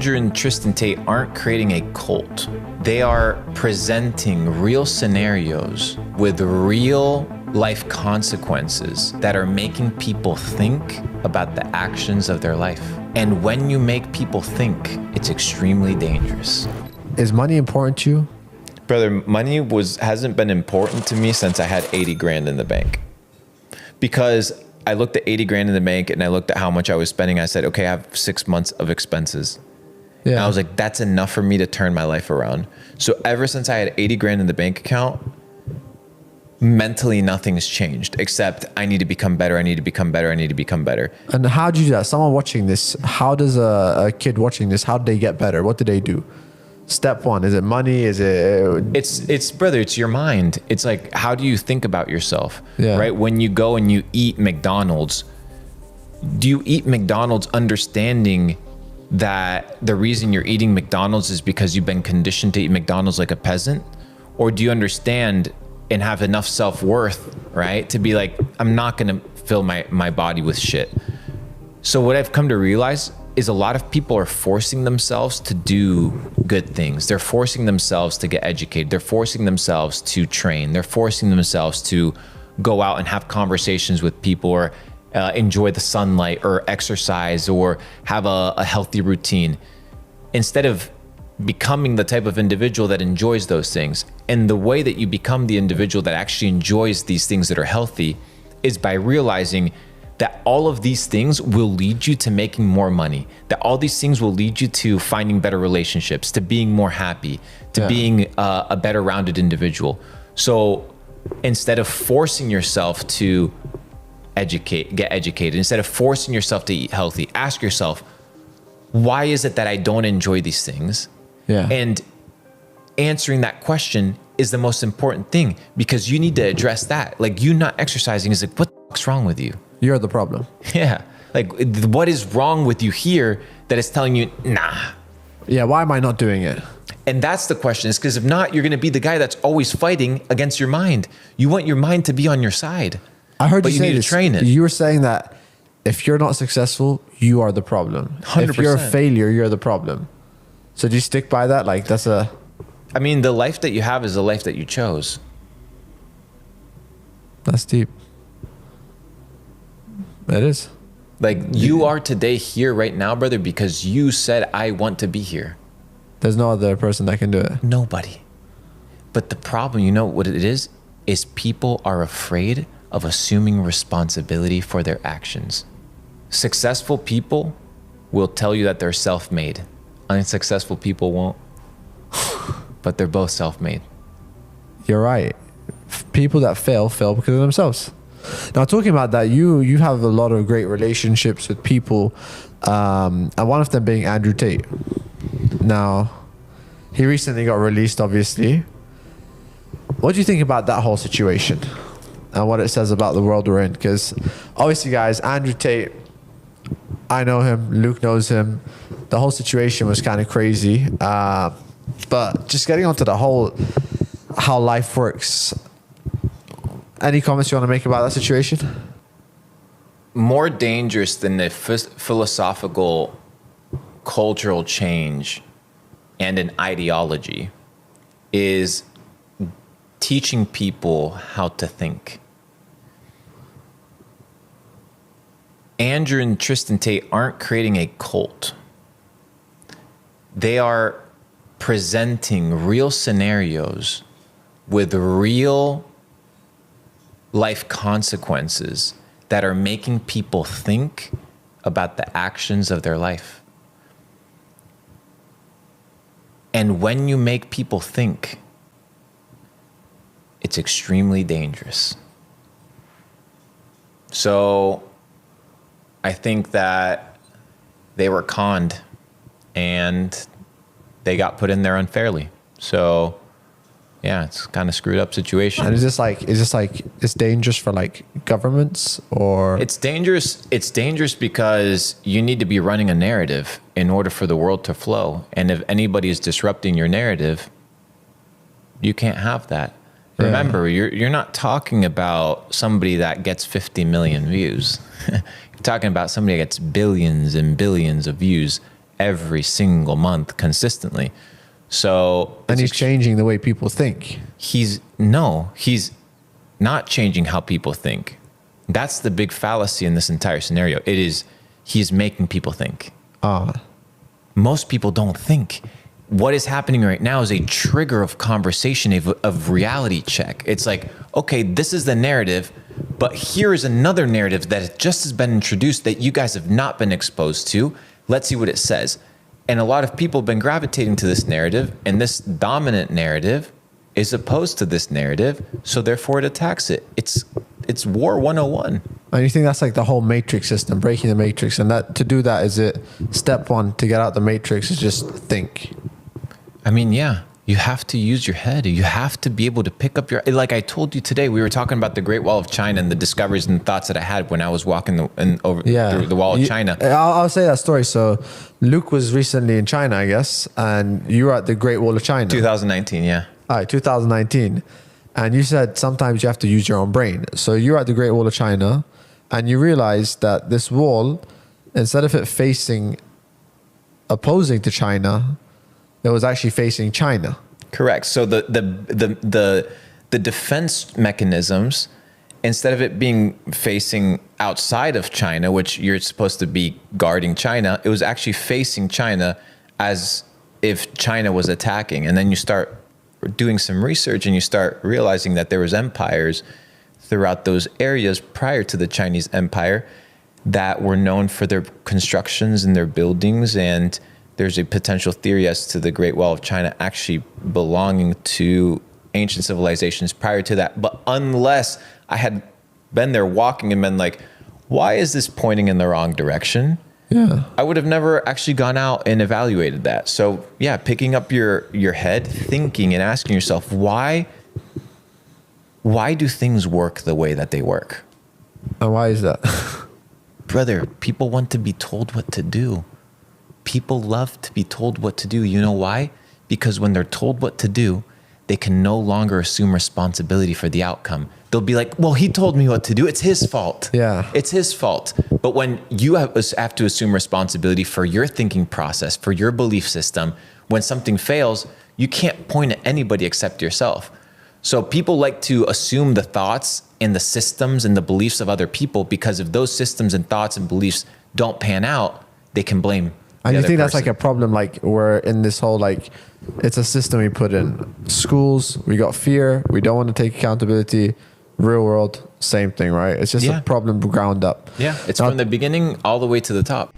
Andrew and Tristan Tate aren't creating a cult. They are presenting real scenarios with real life consequences that are making people think about the actions of their life. And when you make people think, it's extremely dangerous. Is money important to you? Brother, money hasn't been important to me since I had 80 grand in the bank. Because I looked at 80 grand in the bank and I looked at how much I was spending. I said, okay, I have 6 months of expenses. Yeah. And I was like, that's enough for me to turn my life around. So ever since I had 80 grand in the bank account, mentally nothing's changed except I need to become better. I need to become better. I need to become better. And how do you do that? Someone watching this, how does a kid watching this, how do they get better? What do they do? Step one, is it money? Is it? It's brother, it's your mind. It's like, how do you think about yourself? Yeah. Right? When you go and you eat McDonald's, do you eat McDonald's understanding that the reason you're eating McDonald's is because you've been conditioned to eat McDonald's like a peasant? Or do you understand and have enough self-worth, right, to be like, I'm not gonna fill my body with shit? So what I've come to realize is a lot of people are forcing themselves to do good things. They're forcing themselves to get educated. They're forcing themselves to train. They're forcing themselves to go out and have conversations with people, or enjoy the sunlight, or exercise, or have a healthy routine, instead of becoming the type of individual that enjoys those things. And the way that you become the individual that actually enjoys these things that are healthy is by realizing that all of these things will lead you to making more money, that all these things will lead you to finding better relationships, to being more happy, to being a better rounded individual. So instead of forcing yourself to get educated, instead of forcing yourself to eat healthy, ask yourself, why is it that I don't enjoy these things? Yeah. And answering that question is the most important thing, because you need to address that. Like, you not exercising is like, what the fuck's wrong with you? You're the problem. Yeah. Like, what is wrong with you here that is telling you, nah? Yeah, why am I not doing it? And that's the question, is because if not, you're going to be the guy that's always fighting against your mind. You want your mind to be on your side. I heard but you say need this. To train it. You were saying that if you're not successful, you are the problem. 100%. If you're a failure, you're the problem. So do you stick by that? Like, that's I mean, the life that you have is the life that you chose. That's deep. It is. Like, you are today here right now, brother, because you said, I want to be here. There's no other person that can do it. Nobody. But the problem, you know what it is people are afraid of assuming responsibility for their actions. Successful people will tell you that they're self-made. Unsuccessful people won't. But they're both self-made. You're right. People that fail because of themselves. Now, talking about that, you have a lot of great relationships with people, and one of them being Andrew Tate. Now, he recently got released, obviously. What do you think about that whole situation and what it says about the world we're in? Because obviously, guys, Andrew Tate, I know him, Luke knows him. The whole situation was kind of crazy. But just getting onto the whole, how life works. Any comments you want to make about that situation? More dangerous than the philosophical, cultural change and an ideology is teaching people how to think. Andrew and Tristan Tate aren't creating a cult. They are presenting real scenarios with real life consequences that are making people think about the actions of their life. And when you make people think, it's extremely dangerous. So I think that they were conned and they got put in there unfairly. So yeah, it's kind of screwed up situation. And is this like it's dangerous for like governments, or? It's dangerous. It's dangerous because you need to be running a narrative in order for the world to flow. And if anybody is disrupting your narrative, you can't have that. Yeah. Remember, you're not talking about somebody that gets 50 million views. You're talking about somebody that gets billions and billions of views every single month consistently. So, and he's changing the way people think. He's not changing how people think. That's the big fallacy in this entire scenario. He's making people think. Most people don't think. What is happening right now is a trigger of conversation, of reality check. It's like, okay, this is the narrative, but here is another narrative that just has been introduced that you guys have not been exposed to. Let's see what it says. And a lot of people have been gravitating to this narrative, and this dominant narrative is opposed to this narrative, so therefore it attacks it. It's War 101. And you think that's like the whole matrix system, breaking the matrix, and that to do that, is it step one to get out the matrix is just think? I mean, yeah, you have to use your head. You have to be able to pick up your, like I told you today, we were talking about the Great Wall of China and the discoveries and thoughts that I had when I was walking through the Wall of China. I'll say that story. So Luke was recently in China, I guess, and you were at the Great Wall of China. 2019, yeah. All right, 2019. And you said sometimes you have to use your own brain. So you're at the Great Wall of China and you realize that this wall, instead of it facing opposing to China, it was actually facing China. Correct. So the defense mechanisms, instead of it being facing outside of China, which you're supposed to be guarding China, it was actually facing China as if China was attacking. And then you start doing some research and you start realizing that there was empires throughout those areas prior to the Chinese Empire that were known for their constructions and their buildings. And there's a potential theory as to the Great Wall of China actually belonging to ancient civilizations prior to that. But unless I had been there walking and been like, why is this pointing in the wrong direction? Yeah, I would have never actually gone out and evaluated that. So yeah, picking up your head, thinking and asking yourself, why do things work the way that they work? and why is that? Brother, people want to be told what to do. People love to be told what to do. You know why? Because when they're told what to do, they can no longer assume responsibility for the outcome. They'll be like, well, he told me what to do. It's his fault. Yeah. It's his fault. But when you have to assume responsibility for your thinking process, for your belief system, when something fails, you can't point at anybody except yourself. So people like to assume the thoughts and the systems and the beliefs of other people, because if those systems and thoughts and beliefs don't pan out, they can blame. And you think that's like a problem, like we're in this whole, like, it's a system we put in schools. We got fear. We don't want to take accountability. Real world, same thing, right? It's just a problem ground up. Yeah, it's from the beginning all the way to the top.